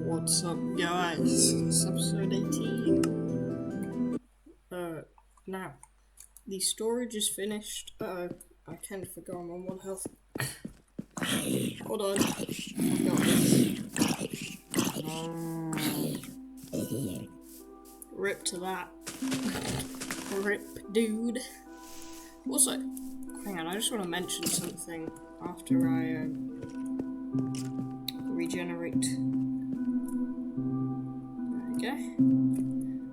What's up, guys? It's episode 18. Now, the storage is finished. I kind of forgot I'm on 1 health. Hold on. I've got this. Rip to that. Rip, dude. Also, hang on, I just want to mention something after I regenerate. Okay.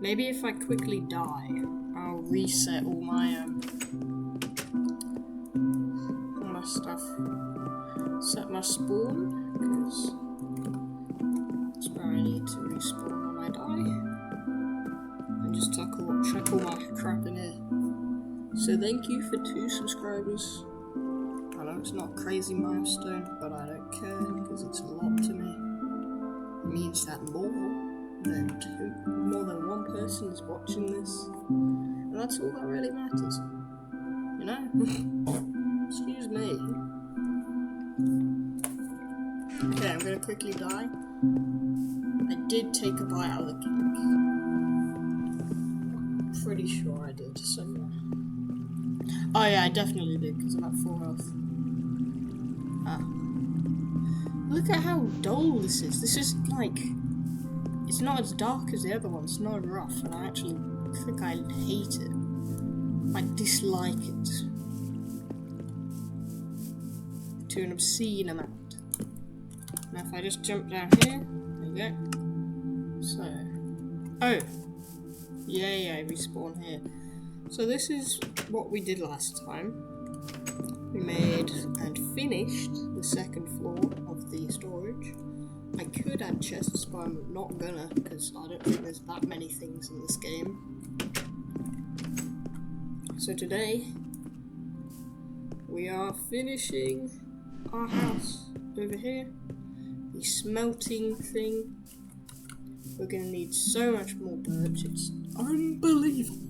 Maybe if I quickly die, I'll reset all my stuff. Set my spawn, because that's where I need to respawn when I die. And just chuck all my crap in here. So thank you for 2 subscribers. I know it's not a crazy milestone, but I don't care, because it's a lot to me. It means that more than 1 person is watching this, and that's all that really matters, you know? Excuse me. Okay, I'm gonna quickly die. I did take a bite out of the cake. Pretty sure I did, so yeah. Oh yeah, I definitely did, because I'm at 4 health. Look at how dull this is. This is like... It's not as dark as the other one, it's not rough, and I actually think I hate it. I dislike it. To an obscene amount. Now if I just jump down here, there you go. So... Oh! Yay, I respawn here. So this is what we did last time. We made and finished the 2nd floor of the storage. I could add chests, but I'm not gonna, because I don't think there's that many things in this game. So today, we are finishing our house over here. The smelting thing. We're gonna need so much more birch, it's unbelievable.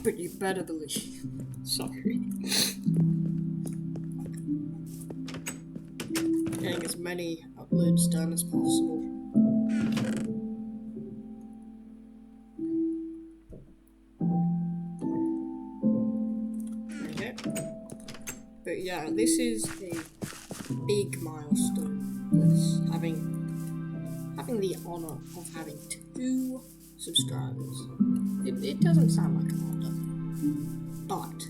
But you better believe. Sorry. Getting as many uploads done as possible. Okay. But yeah, this is a big milestone. This having the honor of having 2 subscribers. It doesn't sound like a lot, does it? But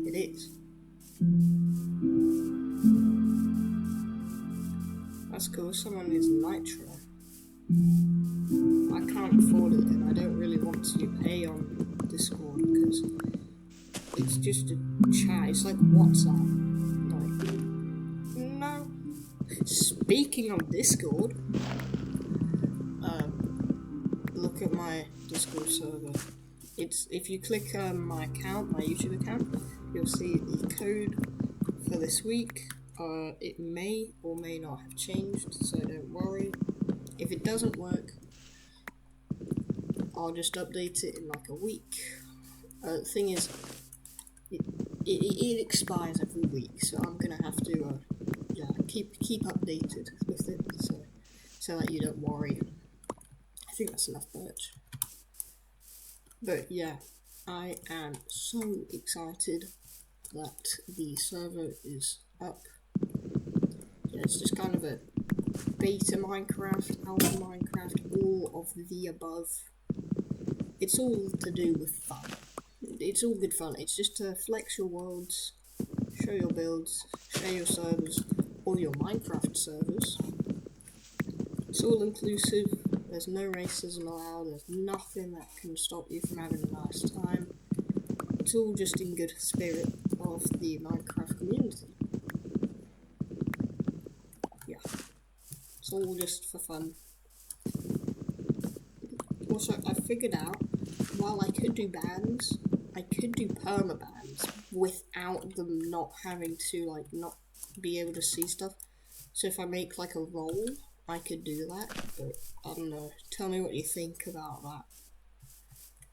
it is. That's cool. Someone needs nitro. I can't afford it, and I don't really want to pay on Discord because it's just a chat. It's like WhatsApp. Like, no. Speaking of Discord, look at my Discord server. It's if you click my account, my YouTube account, you'll see the code for this week. It may or may not have changed, so don't worry. If it doesn't work, I'll just update it in like a week. The thing is, it expires every week, so I'm gonna have to keep updated with it, so that you don't worry. I think that's enough birch. But yeah, I am so excited that the server is up. Yeah, it's just kind of a beta Minecraft, alpha Minecraft, all of the above. It's all to do with fun. It's all good fun. It's just to flex your worlds, show your builds, share your servers, all your Minecraft servers. It's all inclusive. There's no racism allowed. There's nothing that can stop you from having a nice time. It's all just in good spirit of the Minecraft community. Yeah. It's all just for fun. Also, I figured out, while I could do bans, I could do permabans without them not having to, like, not be able to see stuff. So if I make, like, a roll, I could do that, but I don't know. Tell me what you think about that.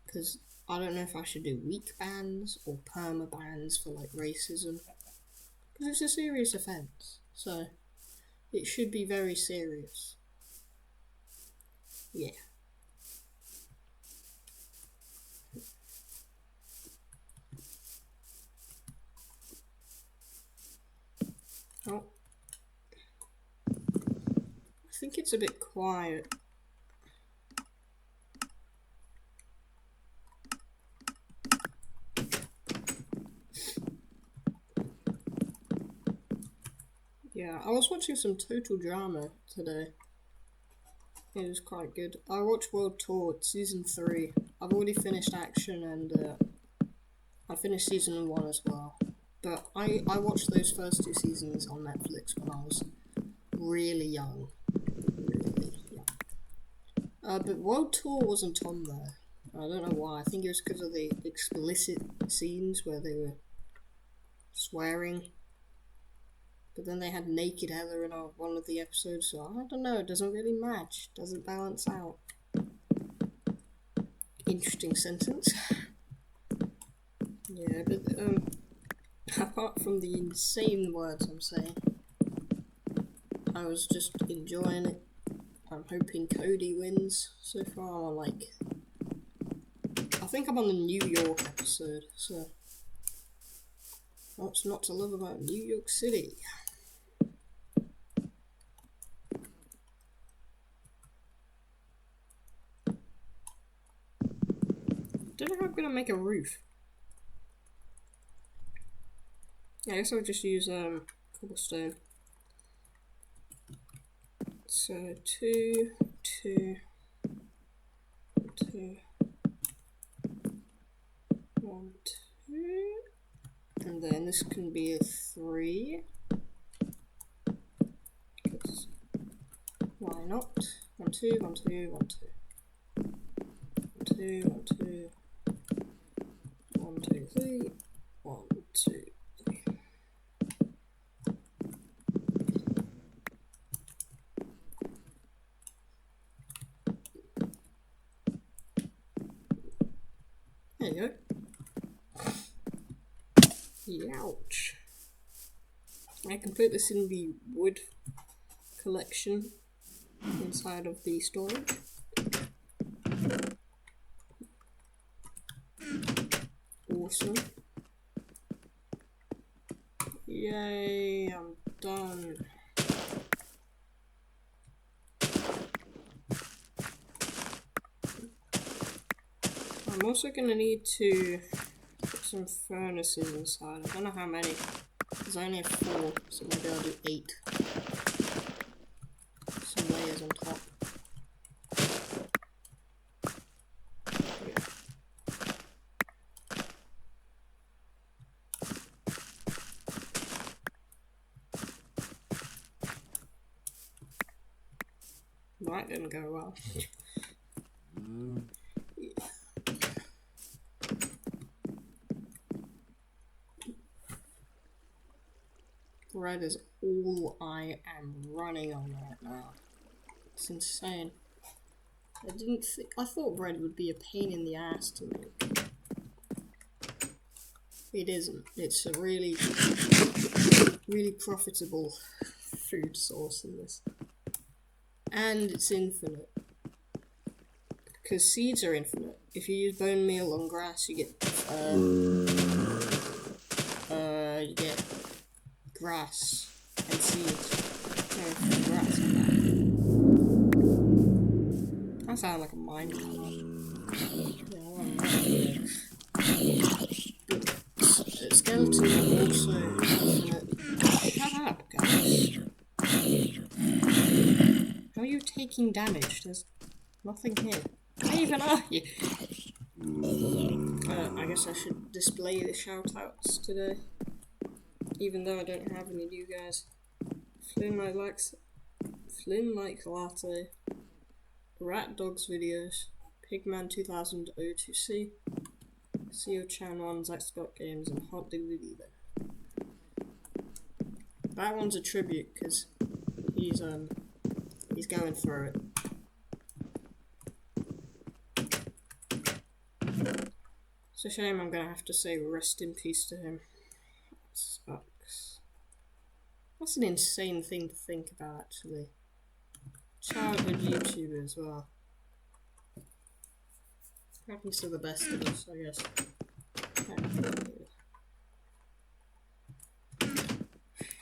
Because I don't know if I should do weak bans or perma bans for like racism. Because it's a serious offence, so it should be very serious. Yeah. Oh. I think it's a bit quiet. Yeah, I was watching some Total Drama today. It was quite good. I watched World Tour season 3. I've already finished Action and I finished season 1 as well. But I watched those first 2 seasons on Netflix when I was really young. Really young. But World Tour wasn't on there. I don't know why. I think it was because of the explicit scenes where they were swearing. But then they had naked Heather in one of the episodes, so I don't know, it doesn't really match, doesn't balance out. Interesting sentence. Yeah, but apart from the insane words I'm saying, I was just enjoying it. I'm hoping Cody wins. So far, I think I'm on the New York episode, so what's not to love about New York City? Don't know how I'm gonna make a roof. Yeah, I guess I'll just use cobblestone. So 2, 2, 2, 1, 2, and then this can be a 3. Because why not? 1, 2, 1, 2, 1, 2, 1, 2, 1, 2, 1, 2, 3, 1, 2, 3. There you go. Youch. I can put this in the wood collection inside of the storage. Awesome. Yay, I'm done. I'm also going to need to put some furnaces inside. I don't know how many, because I only have 4, so maybe I'll do 8. Some layers on top. Yeah. That didn't go well. Bread is all I am running on right now. It's insane. I thought bread would be a pain in the ass to make. It isn't. It's a really, really profitable food source in this. And it's infinite. Because seeds are infinite. If you use bone meal on grass, you get grass and seeds. No, grass and that. I sound like a Minecraft. Skeletons are also infinite. Shut up, guys. How are you taking damage? There's nothing here. How even are you? I guess I should display the shoutouts today. Even though I don't have any new guys. Flynn likes latte. Rat Dogs videos. Pigman 2000 O2C. CO Chan 1, Zack Scott Games, and Hot Diggly Diva. That one's a tribute because he's going through it. It's a shame I'm gonna have to say rest in peace to him. That sucks. That's an insane thing to think about, actually. Childhood YouTuber as well. Happens to the best of us, I guess.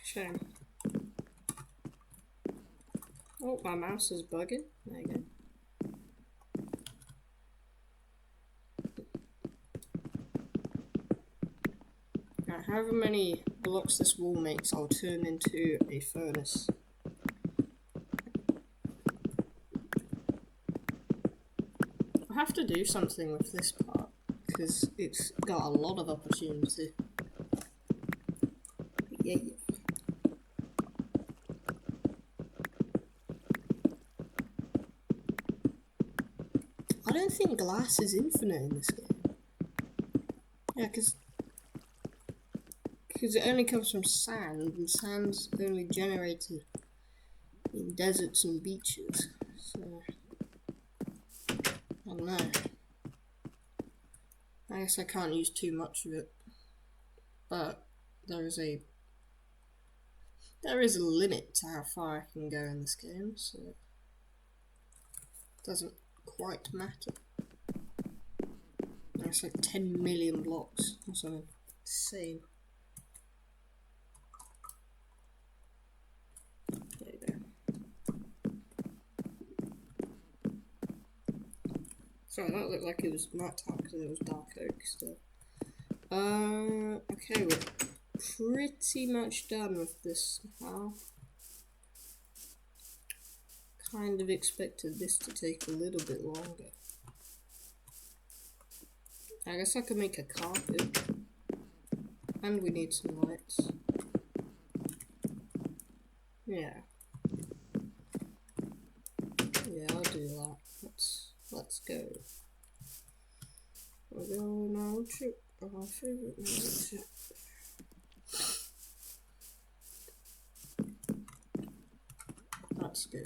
Shame. Oh, my mouse is bugging. There you go. Now, however many blocks this wall makes, I'll turn into a furnace. I have to do something with this part, because it's got a lot of opportunity. Yeah. I don't think glass is infinite in this game. Yeah, because it only comes from sand, and sand's only generated in deserts and beaches. So, I don't know. I guess I can't use too much of it, but there is a limit to how far I can go in this game, so it doesn't quite matter. It's like 10 million blocks or something insane. There you go. Sorry, that looked like it was nighttime because it was dark oak still. Okay, we're pretty much done with this now. Kind of expected this to take a little bit longer. I guess I could make a carpet. And we need some lights. Yeah. Yeah, I'll do that. Let's go. We're going on a trip. Our favourite trip. Let's go.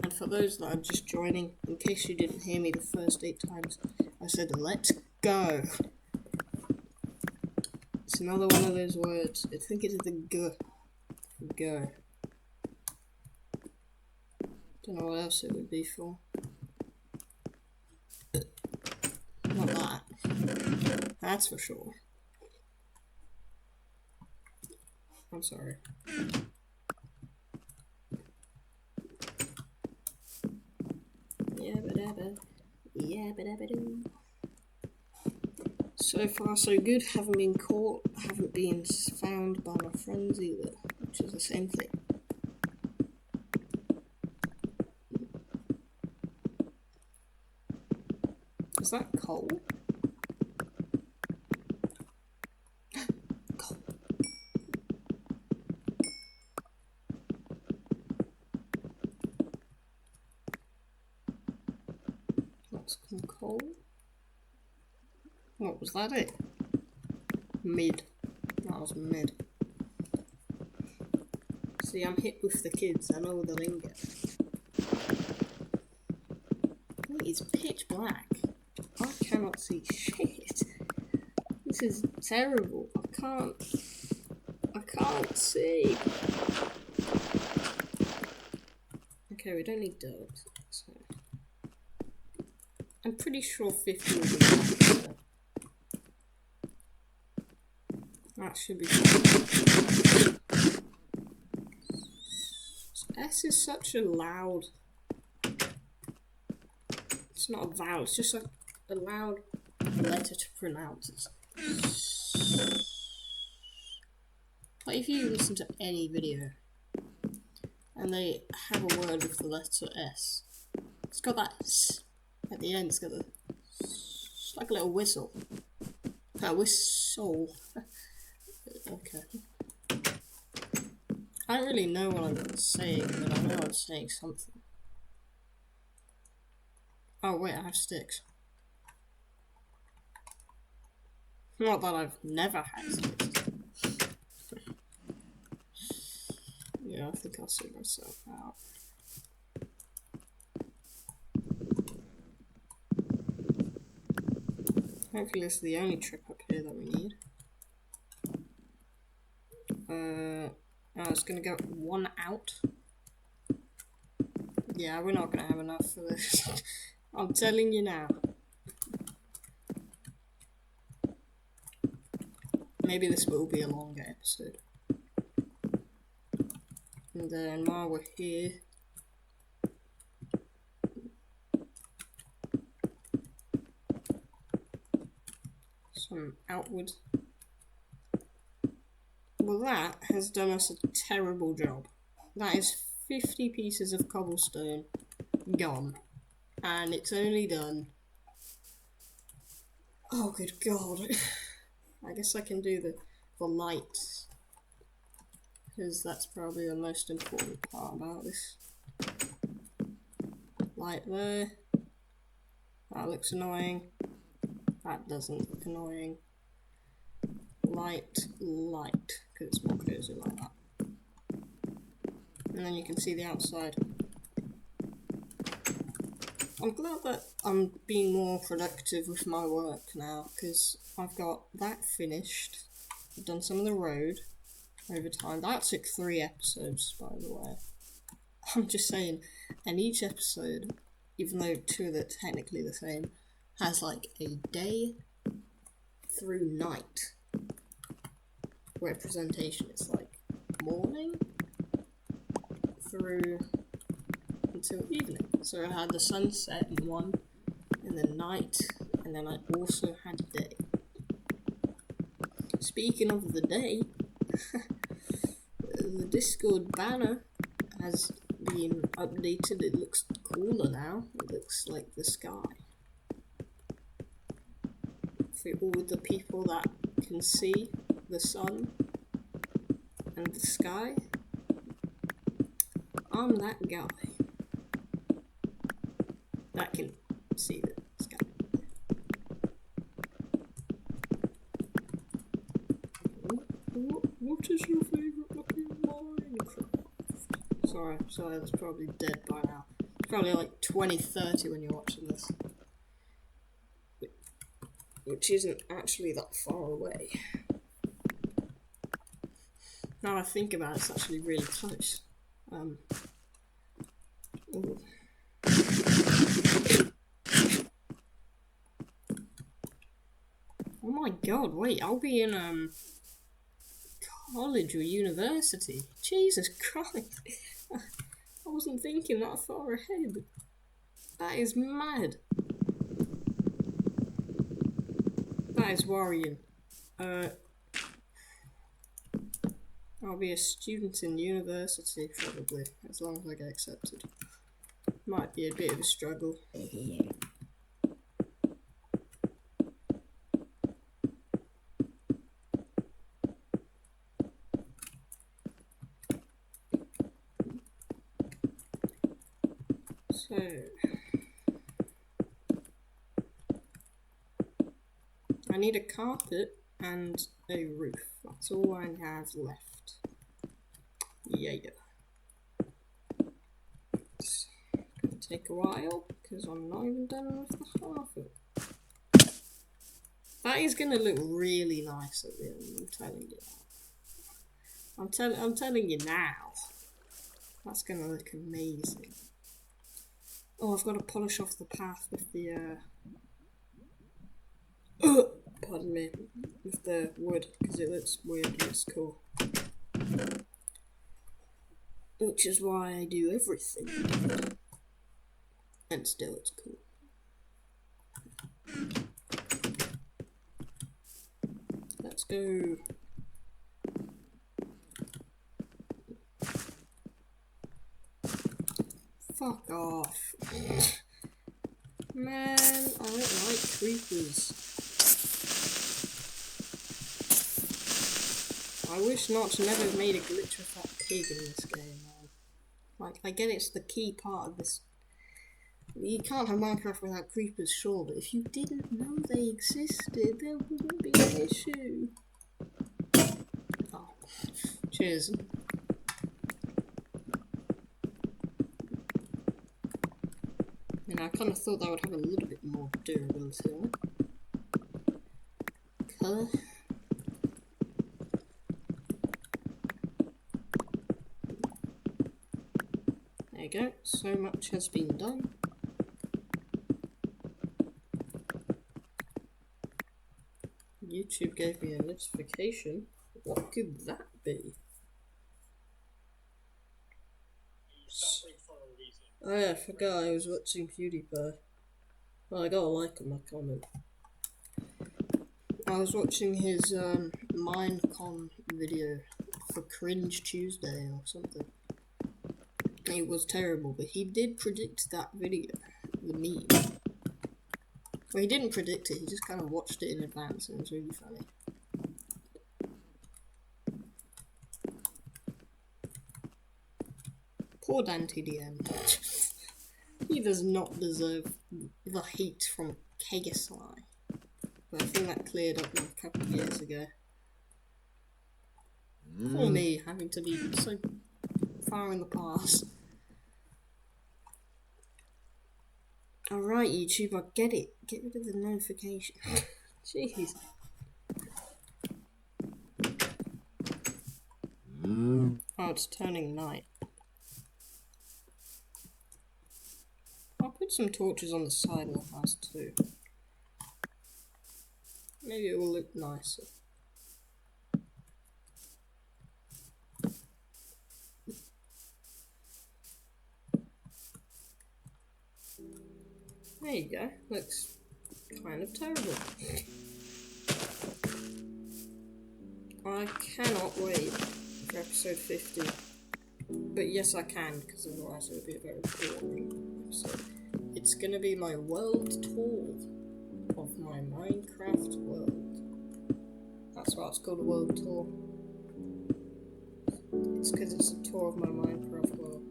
And for those that are just joining, in case you didn't hear me the first 8 times, I said let's go. It's another one of those words. I think it is the go. Go. Don't know what else it would be for. Not that. That's for sure. I'm sorry. Yabba-dabba. So far so good. Haven't been caught. Haven't been found by my friends either. Which is the same thing. Is that coal? Coal. That's some coal. What was that it? Mid. That was mid. See, I'm hit with the kids. I know the lingo. It's pitch black. I cannot see shit. This is terrible. I can't see. Okay, we don't need dirt. So I'm pretty sure 50 will be better. That should be fine. S is such a loud. It's not a vowel, it's just a loud letter to pronounce. Like if you listen to any video and they have a word with the letter S, it's got that S at the end. It's got the, it's like a little whistle. A whistle. Okay. I don't really know what I'm saying, but I know I'm saying something. Oh wait, I have sticks. Not that I've never had sticks. Yeah, I think I'll sort myself out. Hopefully this is the only trip up here that we need. I was gonna go 1 out. Yeah, we're not gonna have enough for this. I'm telling you now. Maybe this will be a longer episode. And then while we're here, some outward. Well, that has done us a terrible job. That is 50 pieces of cobblestone gone. And it's only done... Oh, good God. I guess I can do the lights. Because that's probably the most important part about this. Light there. That looks annoying. That doesn't look annoying. Light, because it's more cozy like that. And then you can see the outside. I'm glad that I'm being more productive with my work now, because I've got that finished. I've done some of the road over time. That took 3 episodes, by the way. I'm just saying, and each episode, even though 2 of them are technically the same, has like a day through night representation. It's like morning through until evening. So I had the sunset in one, and then night, and then I also had day. Speaking of the day, the Discord banner has been updated. It looks cooler now. It looks like the sky. For all the people that can see the sun and the sky, I'm that guy that can see the sky. What is your favourite looking Minecraft? Sorry, that's probably dead by now. It's probably like 2030 when you're watching this. Which isn't actually that far away. Now I think about it, it's actually really close. Ooh. Oh my god, wait, I'll be in college or university. Jesus Christ. I wasn't thinking that far ahead. That is mad. That is worrying. I'll be a student in university, probably, as long as I get accepted. Might be a bit of a struggle. So... I need a carpet and a roof. That's all I have left. Yeah. It's gonna take a while because I'm not even done with the half of it. That is gonna look really nice at the end. I'm telling you that. I'm telling you now. That's gonna look amazing. Oh, I've got to polish off the path with the pardon me, with the wood, because it looks weird and it's cool. Which is why I do everything. And still it's cool. Let's go. Fuck off. Man, I don't like creepers. I wish Notch never made a glitch with that pig in this game, man. Like, I get it's the key part of this. You can't have Minecraft without creepers, sure, but if you didn't know they existed, there wouldn't be an issue. Oh, cheers. I kind of thought that would have a little bit more durability on it. Colour. There you go, so much has been done. YouTube gave me a notification. What could that be? Oh yeah, I forgot I was watching PewDiePie. Well, I got a like on my comment. I was watching his Minecon video for Cringe Tuesday or something. It was terrible, but he did predict that video, the meme. Well, he didn't predict it, he just kind of watched it in advance, and it was really funny. Poor DanTDM. He does not deserve the hate from KSI. But I think that cleared up like a couple of years ago. Poor me, having to be so far in the past. Alright, YouTube, I get it. Get rid of the notification. Jeez. Oh, it's turning night. I'll put some torches on the side of the house too. Maybe it will look nicer. There you go. Looks kind of terrible. I cannot wait for episode 50. But yes, I can, because otherwise it would be a very boring episode. It's gonna be my world tour of my Minecraft world. That's why it's called a world tour. It's because it's a tour of my Minecraft world.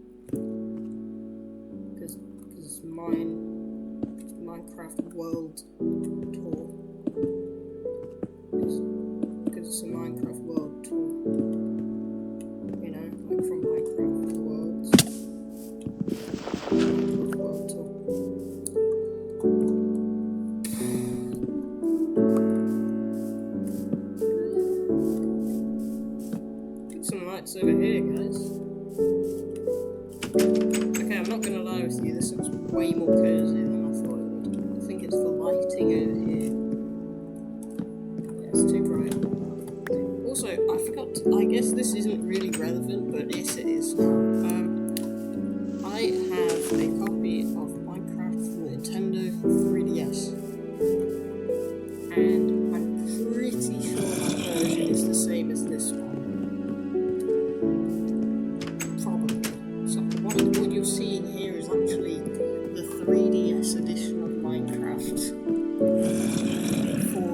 Because it's Minecraft world tour. Because it's a Minecraft world tour. You know, like from Minecraft worlds. Minecraft world tour. Put some lights over here, guys. Okay, I'm not gonna lie with you, this looks way more cozy than I thought it would. I think it's the lighting over here. Yeah, it's too bright. Also, I forgot, I guess this isn't really relevant, but yes it is now. I have a copy of Minecraft for the Nintendo 3DS. And I'm pretty sure that version is the same as this one. Probably. So what you're seeing here is actually the 3DS edition of Minecraft. For...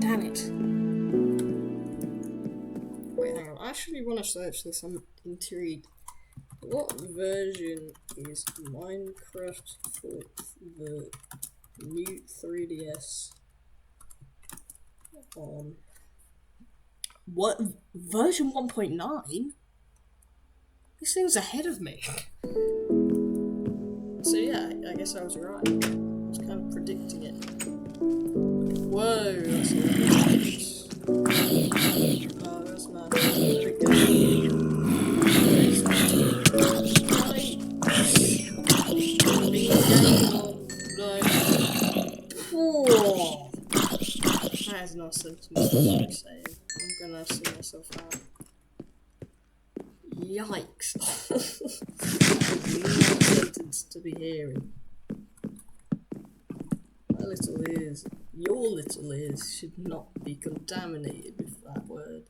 Damn it. Wait, hang on. I actually want to search this. I'm intrigued. What version is Minecraft for the new 3DS on? What? Version 1.9? This thing's ahead of me. So yeah, I guess I was right. I was kind of predicting it. Whoa, that's a lot. Oh, that's not very good. Oh, that is not sentiment I'm saying. I'm gonna see myself out. Yikes. Not a sentence to be hearing. My little ears, your little ears should not be contaminated with that word.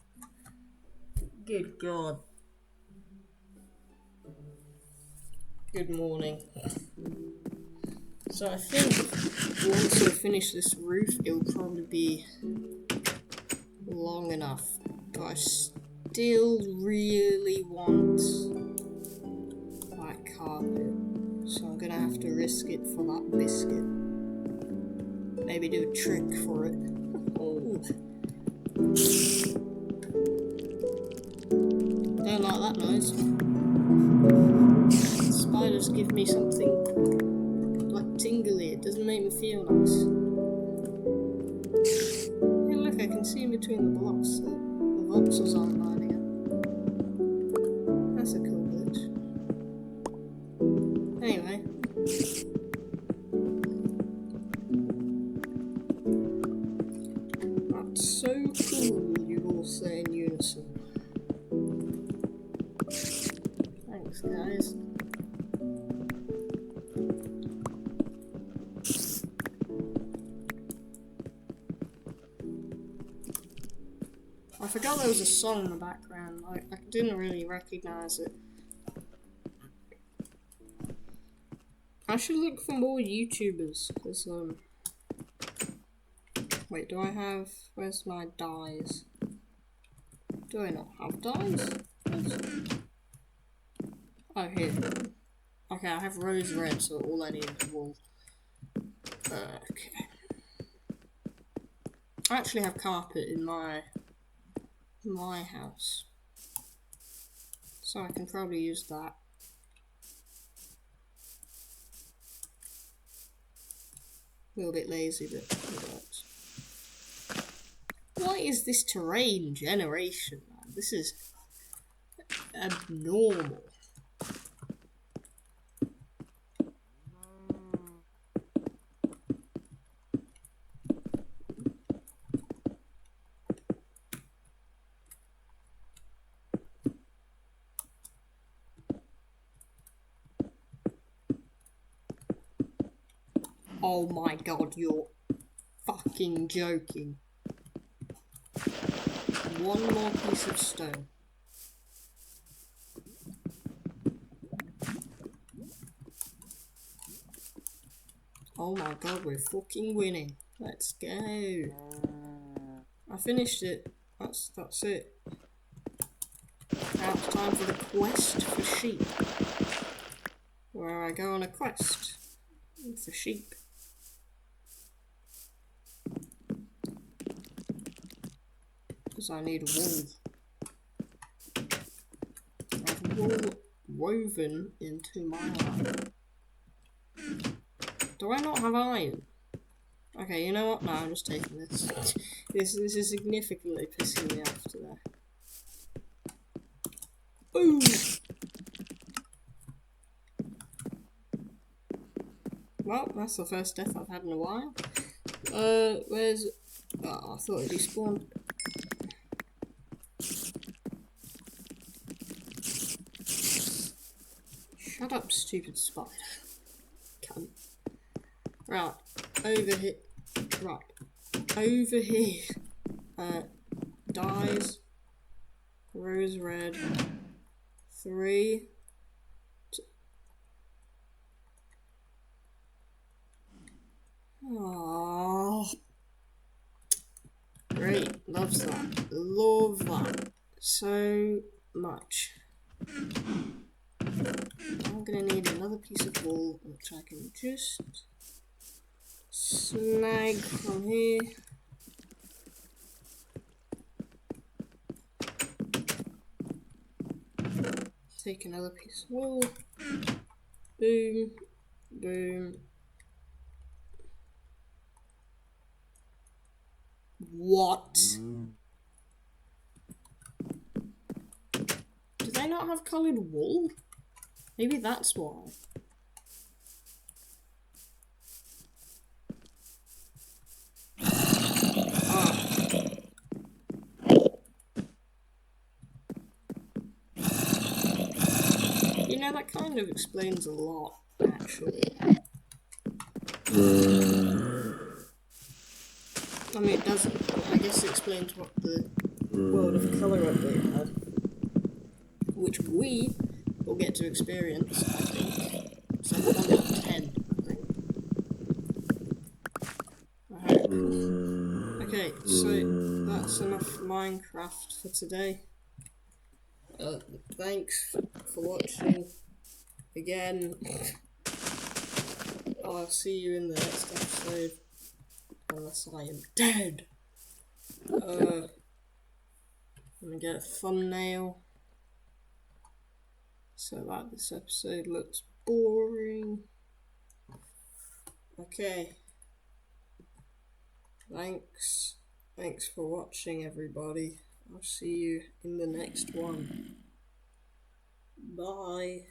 Good God. Good morning. So I think once I finish this roof, it'll probably be long enough. But I still really want that carpet. So I'm gonna have to risk it for that biscuit. Maybe do a trick for it. Oh. Don't like that noise. Spiders give me something like tingly. It doesn't make me feel nice. Hey look, I can see in between the blocks that the voxels aren't lining up. That's a Thanks, guys. I forgot there was a song in the background. I didn't really recognize it. I should look for more YouTubers. Cause, wait, do I have... Where's my dyes? Do I not have dyes? Oh, here. Okay, I have rose red, so all I need is wool. Okay. I actually have carpet in my house, so I can probably use that. A little bit lazy, but it works. What is this terrain generation, man? This is abnormal. Oh my god, you're fucking joking. One more piece of stone. Oh my god, we're fucking winning. Let's go. I finished it. That's it. Now it's time for the quest for sheep. Where I go on a quest for sheep. Because I need wool. I have wool woven into my iron. Do I not have iron? Okay, you know what? No, I'm just taking this. This is significantly pissing me off today. Boom! Well, that's the first death I've had in a while. Where's... Oh, I thought it despawned. Shut up, stupid spider. Cunt. Right, over here. Right, over here. Dyes. Rose red. 3. Oh, great, loves that. Love that so much. I'm gonna need another piece of wool, which I can just snag from here. Take another piece of wool. Boom, boom. What? Do they not have coloured wool? Maybe that's why. You know, that kind of explains a lot, actually. I mean, it doesn't. I guess it explains what the World of Colour update had. Which we will get to experience, I think. So 1 out of 10, I think. I hope. Okay, so that's enough Minecraft for today. Thanks for watching again. I'll see you in the next episode. Unless I am dead. I'm gonna get a thumbnail so that this episode looks boring. Okay. Thanks for watching, everybody. I'll see you in the next one. Bye.